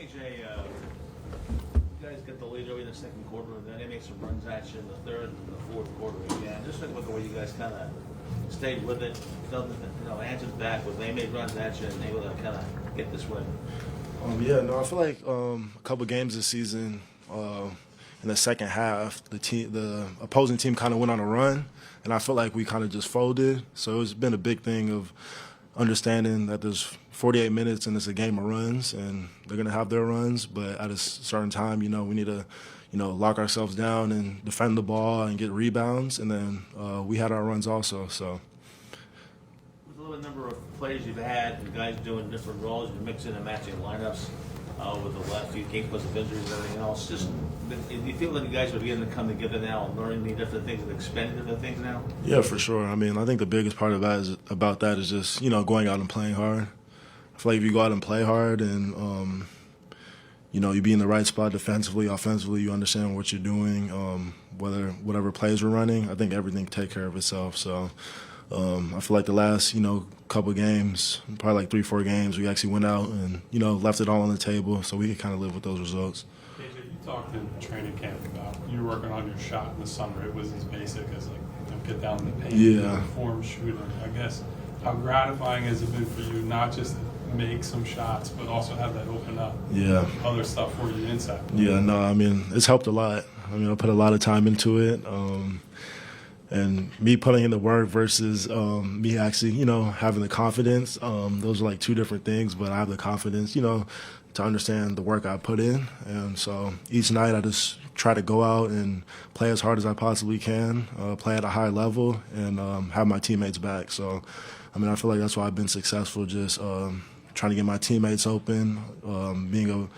AJ, you guys get the lead early in the second quarter, and then they make some runs at you in the third and the fourth quarter again. Just look at the way you guys kind of stayed with it, answered back, but they made runs at you and able to kind of get this win. I feel like a couple games this season, in the second half, the opposing team kind of went on a run, and I feel like we kind of just folded. So it's been a big thing of understanding that there's 48 minutes and it's a game of runs, and they're going to have their runs, but at a certain time, we need to, lock ourselves down and defend the ball and get rebounds, and then we had our runs also. So. With the little number of players you've had and guys doing different roles, you're mixing and matching lineups with the last few games plus of injuries and everything else. Just, do you feel that you guys are beginning to come together now and learning the different things and expanding different things now? Yeah, for sure. I mean, I think the biggest part of that is just, going out and playing hard. I feel like if you go out and play hard and, you be in the right spot defensively, offensively, you understand what you're doing, whatever plays we're running, I think everything take care of itself. So I feel like the last, couple games, probably like 3-4 games, we actually went out and, left it all on the table so we could kind of live with those results. AJ, you talked in training camp about you were working on your shot in the summer. It was as basic as get down in the paint, form shooting. I guess how gratifying has it been for you not just to make some shots but also have that open up other stuff for you inside? Yeah, no, I mean, it's helped a lot. I mean, I put a lot of time into it. And me putting in the work versus me actually, having the confidence, those are like two different things, but I have the confidence, to understand the work I put in. And so each night I just try to go out and play as hard as I possibly can, play at a high level, and have my teammates back. So, I mean, I feel like that's why I've been successful, just trying to get my teammates open, being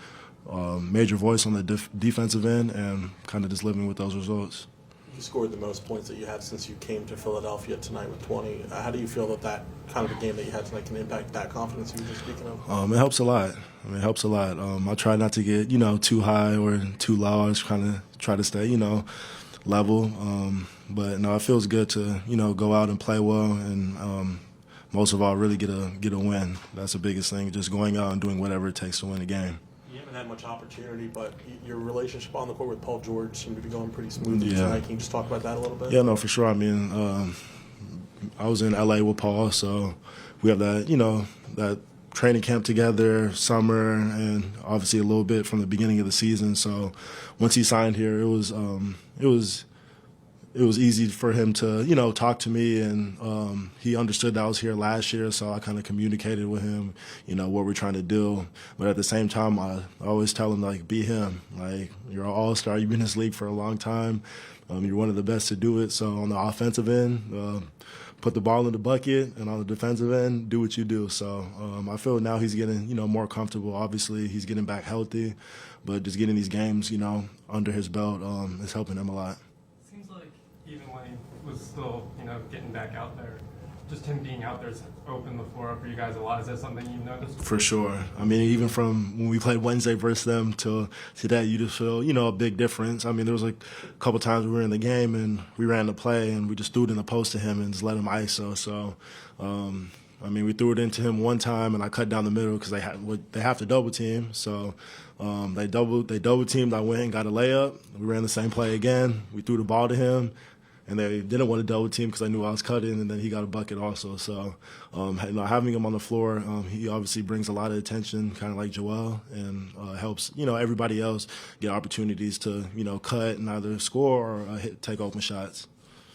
a major voice on the defensive end, and kind of just living with those results. You scored the most points that you had since you came to Philadelphia tonight with 20. How do you feel that kind of a game that you had tonight can impact that confidence you were just speaking of? It helps a lot. I mean, it helps a lot. I try not to get, too high or too low. I just kind of try to stay, level. But, no, it feels good to, go out and play well and most of all really get a win. That's the biggest thing, just going out and doing whatever it takes to win a game. You haven't had much opportunity, but your relationship on the court with Paul George seemed to be going pretty smoothly tonight. Can you just talk about that a little bit? Yeah, no, for sure. I mean, I was in L.A. with Paul, so we have that, that training camp together, summer, and obviously a little bit from the beginning of the season. So once he signed here, it was easy for him to, talk to me, and he understood that I was here last year, so I kind of communicated with him, what we're trying to do. But at the same time, I always tell him, be him. You're an all-star. You've been in this league for a long time. You're one of the best to do it. So on the offensive end, put the ball in the bucket, and on the defensive end, do what you do. So I feel now he's getting, more comfortable. Obviously, he's getting back healthy, but just getting these games, under his belt is helping him a lot. Even when he was still, getting back out there, just him being out there has opened the floor up for you guys a lot. Is that something you've noticed? For sure. I mean, even from when we played Wednesday versus them to today, you just feel, a big difference. I mean, there was a couple times we were in the game and we ran the play and we just threw it in the post to him and just let him ISO. So, I mean, we threw it into him one time and I cut down the middle because they have to double team. So they double teamed. I went and got a layup. We ran the same play again. We threw the ball to him. And they didn't want to double team because I knew I was cutting, and then he got a bucket also. So having him on the floor, he obviously brings a lot of attention, kind of like Joel, and helps, everybody else get opportunities to, cut and either score or take open shots.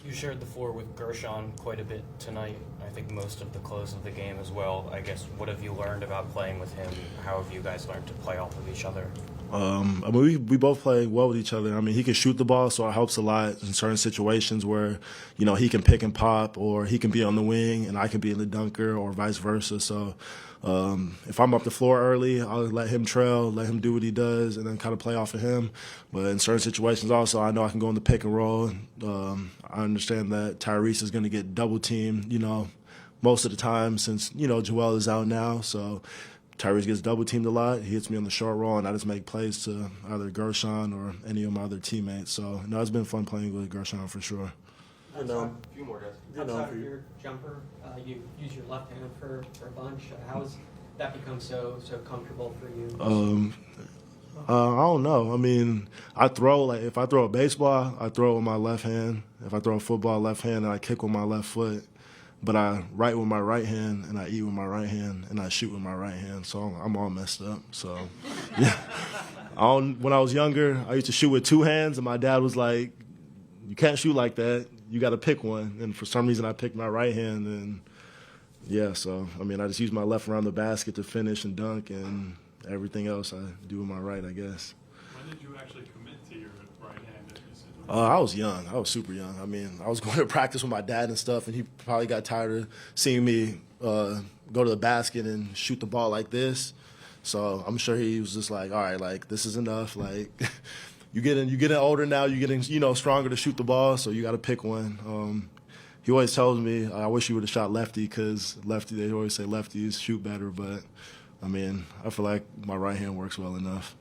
You shared the floor with Gershon quite a bit tonight. I think most of the close of the game as well. I guess, what have you learned about playing with him? How have you guys learned to play off of each other? I mean, we both play well with each other. I mean, he can shoot the ball, so it helps a lot in certain situations where, he can pick and pop, or he can be on the wing and I can be in the dunker, or vice versa. So if I'm up the floor early, I'll let him trail, let him do what he does, and then kind of play off of him. But in certain situations also, I know I can go in the pick and roll. I understand that Tyrese is going to get double teamed, most of the time since, Joel is out now. So Tyrese gets double teamed a lot. He hits me on the short roll, and I just make plays to either Gershon or any of my other teammates. So, it's been fun playing with Gershon for sure. A few more guys. Outside of your jumper, you use your left hand for a bunch. How has that become so comfortable for you? I don't know. I mean, I throw, like, if I throw a baseball, I throw with my left hand. If I throw a football, left hand, and I kick with my left foot. But I write with my right hand, and I eat with my right hand, and I shoot with my right hand. So I'm all messed up. So, yeah. When I was younger, I used to shoot with two hands, and my dad was like, you can't shoot like that. You got to pick one. And for some reason, I picked my right hand, and yeah, so, I mean, I just use my left around the basket to finish and dunk, and everything else I do with my right, I guess. When did you actually commit to your right hand? That you said? I was young. I was super young. I mean, I was going to practice with my dad and stuff, and he probably got tired of seeing me go to the basket and shoot the ball like this. So I'm sure he was just like, all right, like, this is enough. Like, you're getting older now. You're getting, stronger to shoot the ball, so you got to pick one. He always tells me, I wish you would have shot lefty, because they always say lefties shoot better. But, I mean, I feel like my right hand works well enough.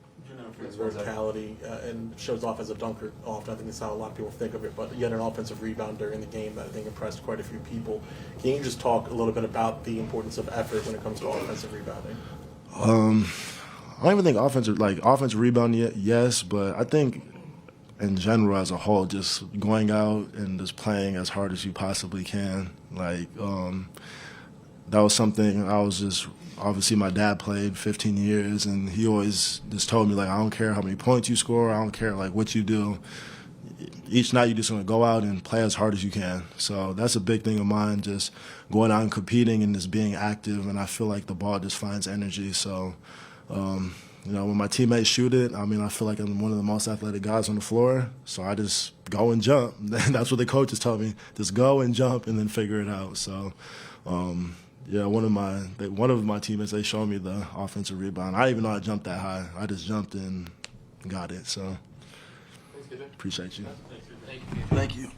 His verticality and shows off as a dunker often. I think that's how a lot of people think of it. But you had an offensive rebound during the game that I think impressed quite a few people. Can you just talk a little bit about the importance of effort when it comes to offensive rebounding? I don't even think offensive rebounding, yes, but I think in general as a whole, just going out and just playing as hard as you possibly can. Like, that was something I was just, obviously my dad played 15 years, and he always just told me, like, I don't care how many points you score, I don't care, like, what you do. Each night you're just going to go out and play as hard as you can. So that's a big thing of mine, just going out and competing and just being active, and I feel like the ball just finds energy. So, when my teammates shoot it, I mean, I feel like I'm one of the most athletic guys on the floor, so I just go and jump. That's what the coaches tell me, just go and jump and then figure it out. So, yeah, one of my teammates, they showed me the offensive rebound. I didn't even know I jumped that high. I just jumped and got it. So, appreciate you. Thank you. Thank you.